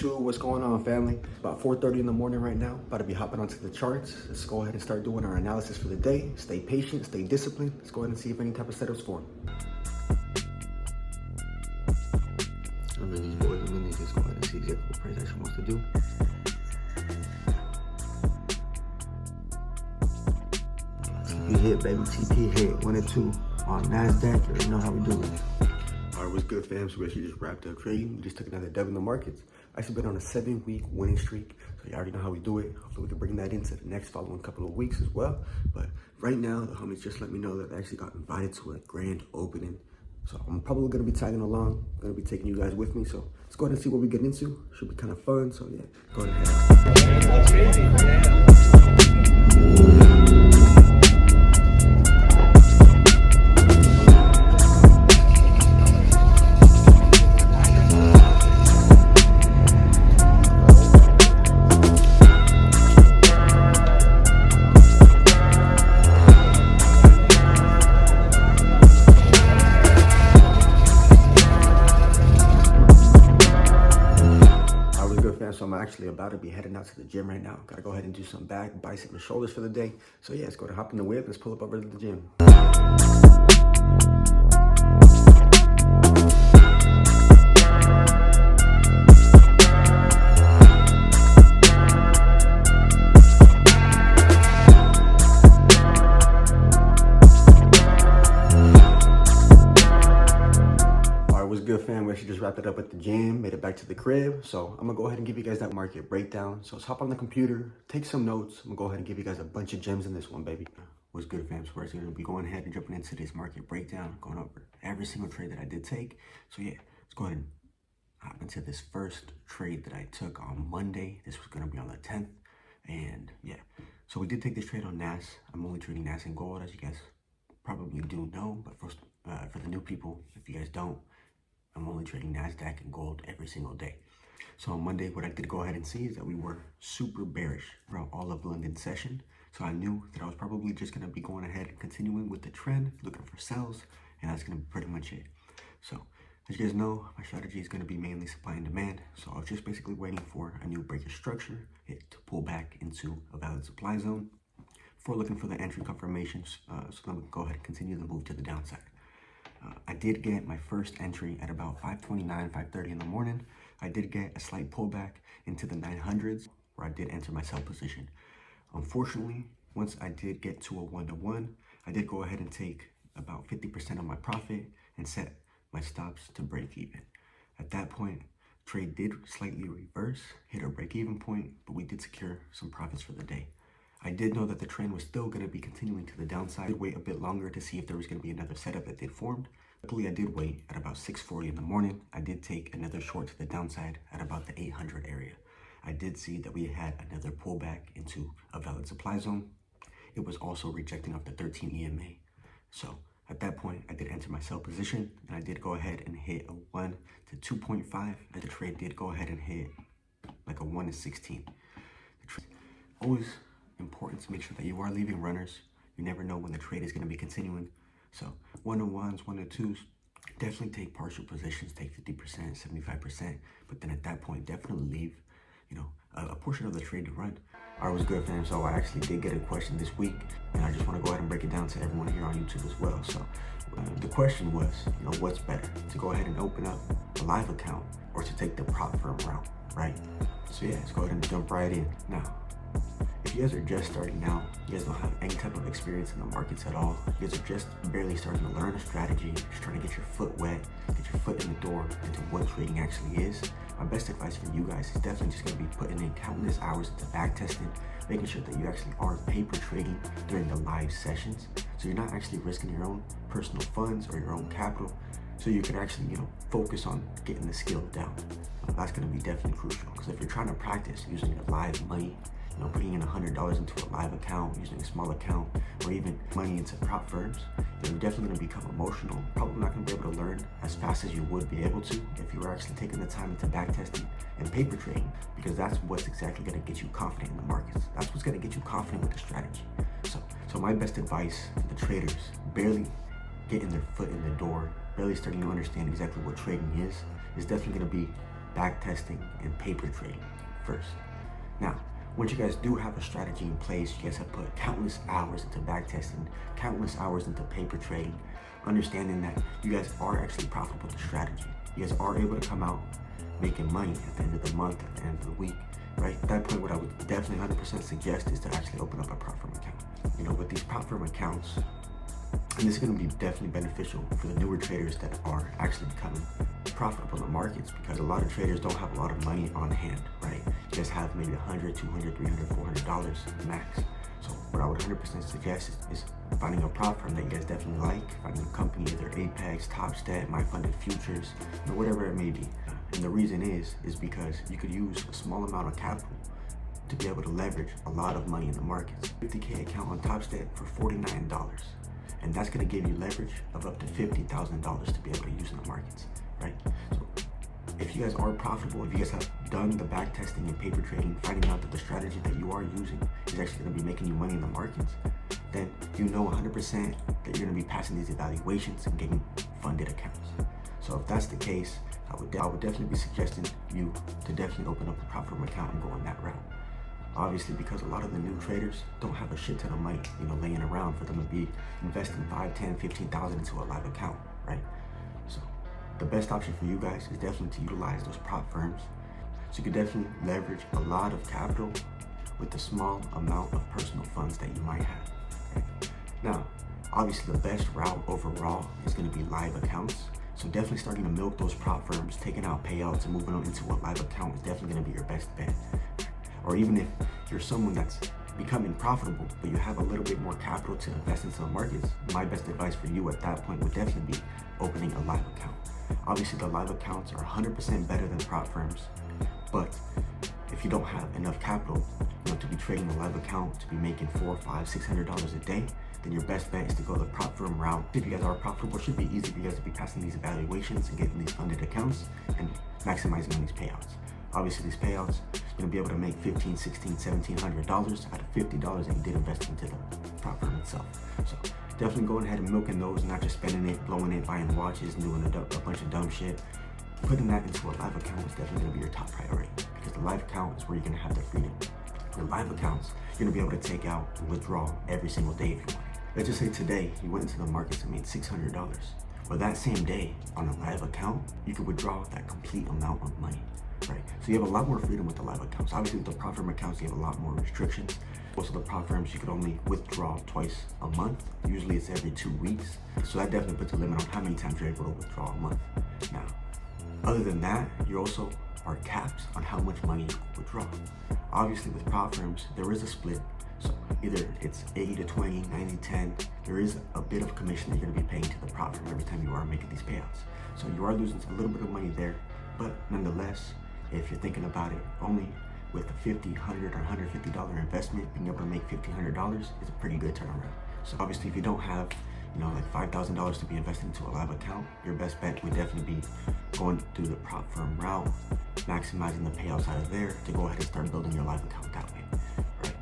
YouTube, what's going on, family? It's about 4:30 in the morning right now. About to be hopping onto the charts. Let's go ahead and start doing our analysis for the day. Stay patient, stay disciplined. Let's go ahead and see if any type of setups form. I'm in these boys, Let's go ahead and see exactly what price action wants to do. TP hit, baby. TP hit 1 and 2 on NASDAQ. You already know how we do it. All right, what's good, fam? So we actually just wrapped up trading. We just took another dub in the markets. Actually been on a 7-week winning streak. So you already know how we do it. Hopefully we can bring that into the next following couple of weeks as well. But right now, the homies just let me know that they actually got invited to a grand opening. So I'm probably gonna be tagging along. I'm gonna be taking you guys with me. So let's go ahead and see what we get into. Should be kind of fun. So yeah, go ahead and head out. So I'm actually about to be heading out to the gym right now. Gotta go ahead and do some back, bicep, and shoulders for the day. So yeah, let's go to hop in the whip. Let's pull up over to the gym. Good, fam. We actually just wrapped it up at the gym, made it back to the crib. So I'm gonna go ahead and give you guys that market breakdown. So let's hop on the computer, take some notes. I'm gonna go ahead and give you guys a bunch of gems in this one, baby. What's good, fam? So we're actually gonna be going ahead and jumping into this market breakdown, going over every single trade that I did take. So yeah, let's go ahead and hop into this first trade that I took on Monday. This was gonna be on the 10th. And yeah, so we did take this trade on NAS. I'm only trading NAS and gold, as you guys probably do know. But for the new people, if you guys don't, I'm only trading NASDAQ and gold every single day. So on Monday, what I did go ahead and see is that we were super bearish throughout all of London session. So I knew that I was probably just going to be going ahead and continuing with the trend, looking for sells, and that's going to be pretty much it. So as you guys know, my strategy is going to be mainly supply and demand. So I was just basically waiting for a new breaker structure to pull back into a valid supply zone before looking for the entry confirmations. So then we can go ahead and continue the move to the downside. I did get my first entry at about 5:29, 5:30 in the morning. I did get a slight pullback into the 900s where I did enter my sell position. Unfortunately, once I did get to a 1-to-1, I did go ahead and take about 50% of my profit and set my stops to break even. At that point, trade did slightly reverse, hit a break even point, but we did secure some profits for the day. I did know that the trend was still going to be continuing to the downside. I did wait a bit longer to see if there was going to be another setup that did formed. Luckily, I did wait at about 6:40 in the morning. I did take another short to the downside at about the 800 area. I did see that we had another pullback into a valid supply zone. It was also rejecting off the 13 EMA. So at that point, I did enter my sell position, and I did go ahead and hit a 1 to 2.5. And the trade did go ahead and hit like a 1 to 16. Always important to make sure that you are leaving runners. You never know when the trade is going to be continuing. So 1-to-1s, 1-to-2s, definitely take partial positions, take 50%, 75%. But then at that point, definitely leave, a portion of the trade to run. All right, what's good, fam? So I actually did get a question this week, and I just want to go ahead and break it down to everyone here on YouTube as well. So the question was, what's better, to go ahead and open up a live account or to take the prop firm route, right? So yeah, let's go ahead and jump right in. Now, if you guys are just starting out, you guys don't have any type of experience in the markets at all, you guys are just barely starting to learn a strategy, just trying to get your foot wet, get your foot in the door into what trading actually is, my best advice for you guys is definitely just going to be putting in countless hours into back testing, making sure that you actually are paper trading during the live sessions, so you're not actually risking your own personal funds or your own capital, so you can actually, focus on getting the skill down. That's going to be definitely crucial, because if you're trying to practice using your live money, putting in $100 into a live account, using a small account, or even money into prop firms, you're definitely going to become emotional. Probably not going to be able to learn as fast as you would be able to if you were actually taking the time into back testing and paper trading, because that's what's exactly going to get you confident in the markets. That's what's going to get you confident with the strategy. So my best advice to the traders barely getting their foot in the door, barely starting to understand exactly what trading is definitely going to be back testing and paper trading first. Now, once you guys do have a strategy in place, you guys have put countless hours into back testing, countless hours into paper trading, understanding that you guys are actually profitable with the strategy. You guys are able to come out making money at the end of the month, at the end of the week, right? At that point, what I would definitely 100% suggest is to actually open up a prop firm account. You know, with these prop firm accounts, and this is going to be definitely beneficial for the newer traders that are actually becoming profitable in the markets, because a lot of traders don't have a lot of money on hand, right? You guys have maybe $100, $200, $300, $400 max. So what I would 100% suggest is finding a prop firm that you guys definitely like, finding a company, either Apex, Topstat, My Funded Futures, you know, whatever it may be. And the reason is because you could use a small amount of capital to be able to leverage a lot of money in the markets. 50K account on Topstat for $49. And that's gonna give you leverage of up to $50,000 to be able to use in the markets, right? So if you guys are profitable, if you guys have done the back testing and paper trading, finding out that the strategy that you are using is actually gonna be making you money in the markets, then you know 100% that you're gonna be passing these evaluations and getting funded accounts. So if that's the case, I would definitely be suggesting you to definitely open up a prop firm account and go on that route. Obviously, because a lot of the new traders don't have a shit ton of money, you know, laying around for them to be investing 5, 10, 15,000 into a live account, right? So the best option for you guys is definitely to utilize those prop firms. So you can definitely leverage a lot of capital with the small amount of personal funds that you might have, right? Now, obviously the best route overall is going to be live accounts. So definitely starting to milk those prop firms, taking out payouts and moving on into a live account is definitely going to be your best bet. Or even if you're someone that's becoming profitable, but you have a little bit more capital to invest into the markets, my best advice for you at that point would definitely be opening a live account. Obviously, the live accounts are 100% better than prop firms, but if you don't have enough capital, you know, to be trading a live account, to be making $400, $500, $600 a day, then your best bet is to go the prop firm route. If you guys are profitable, it should be easy for you guys to be passing these evaluations and getting these funded accounts and maximizing on these payouts. Obviously, these payouts, you're gonna be able to make $1,500, $1,600, $1,700 out of $50 that you did invest into the prop firm itself. So definitely going ahead and milking those, not just spending it, blowing it, buying watches, and doing a bunch of dumb shit. Putting that into a live account is definitely gonna be your top priority, because the live account is where you're gonna have the freedom. Your live accounts, you're gonna be able to take out and withdraw every single day if you want. Let's just say today you went into the markets and made $600. Well, that same day on a live account, you could withdraw that complete amount of money, right? So you have a lot more freedom with the live accounts. Obviously, with the prop firm accounts, you have a lot more restrictions. Most of the prop firms, you could only withdraw twice a month. Usually it's every 2 weeks. So that definitely puts a limit on how many times you're able to withdraw a month. Now, other than that, you also are capped on how much money you can withdraw. Obviously, with prop firms, there is a split. So either it's 80 to 20, 90, 10. There is a bit of commission that you're gonna be paying to the prop firm every time you are making these payouts. So you are losing a little bit of money there, but nonetheless, if you're thinking about it, only with a $50, $100, or $150 investment, being able to make $1,500 is a pretty good turnaround. So obviously, if you don't have, you know, like $5,000 to be invested into a live account, your best bet would definitely be going through the prop firm route, maximizing the payouts out of there to go ahead and start building your live account that way, right?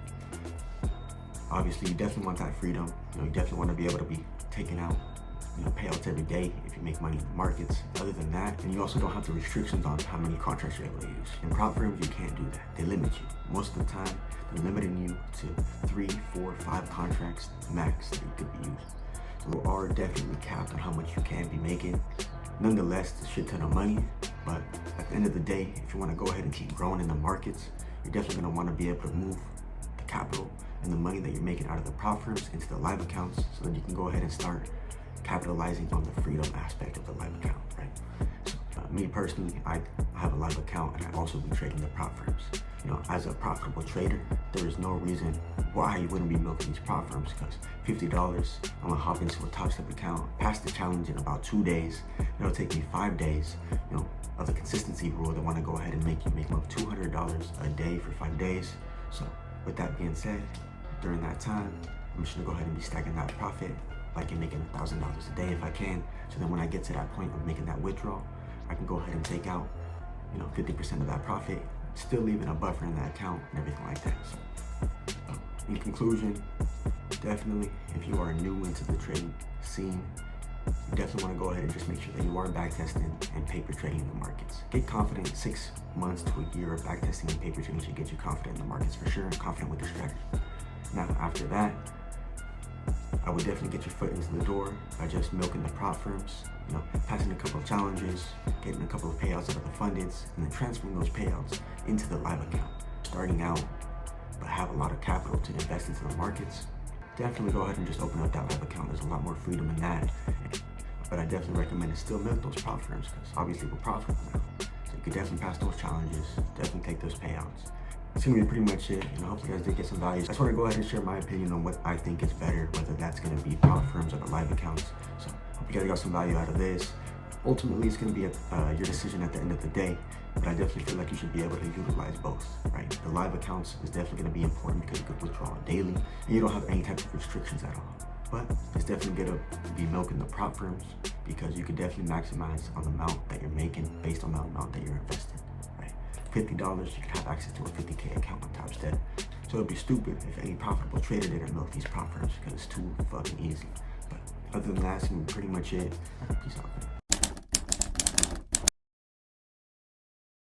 Obviously, you definitely want that freedom. You know, you definitely want to be able to be taking out, you know, payouts every day if you make money in the markets. Other than that, and you also don't have the restrictions on how many contracts you're able to use. In prop firms, you can't do that. They limit you. Most of the time, they're limiting you to 3, 4, 5 contracts max that you could be using. So you are definitely capped on how much you can be making. Nonetheless, it's a shit ton of money. But at the end of the day, if you want to go ahead and keep growing in the markets, you're definitely going to want to be able to move the capital and the money that you're making out of the prop firms into the live accounts, so that you can go ahead and start capitalizing on the freedom aspect of the live account, right? So, me personally, I have a live account, and I also be trading the prop firms. You know, as a profitable trader, there is no reason why you wouldn't be milking these prop firms, because $50, I'm gonna hop into a Topstep account, pass the challenge in about 2 days. It'll take me 5 days, you know, of the consistency rule. They want to go ahead and make you make up $200 a day for 5 days. So with that being said, during that time, I'm just gonna go ahead and be stacking that profit, like in making $1,000 a day if I can. So then when I get to that point of making that withdrawal, I can go ahead and take out, you know, 50% of that profit, still leaving a buffer in that account and everything like that. So in conclusion, definitely, if you are new into the trading scene, you definitely want to go ahead and just make sure that you are backtesting and paper trading in the markets. Get confident. 6 months to a year of backtesting and paper trading should get you confident in the markets for sure, and confident with the strategy. Now, after that, I would definitely get your foot into the door by just milking the prop firms, passing a couple of challenges, getting a couple of payouts out of the fundeds, and then transferring those payouts into the live account. Starting out, but have a lot of capital to invest into the markets, definitely go ahead and just open up that live account. There's a lot more freedom in that. But I definitely recommend to still milk those prop firms because obviously we're profitable now. So you could definitely pass those challenges, definitely take those payouts. It's gonna be pretty much it. Hopefully you guys did get some value. I just want to go ahead and share my opinion on what I think is better, whether that's gonna be prop firms or the live accounts. So hope you guys got some value out of this. Ultimately, it's gonna be your decision at the end of the day, but I definitely feel like you should be able to utilize both, right? The live accounts is definitely gonna be important because you could withdraw daily and you don't have any type of restrictions at all. But it's definitely gonna be milking the prop firms because you could definitely maximize on the amount that you're making based on the amount that you're investing, right? $50, you could have access to a 50K account on Top Step. So it'd be stupid if any profitable trader didn't milk these prop firms because it's too fucking easy. But other than that, that's gonna be pretty much it. Peace out.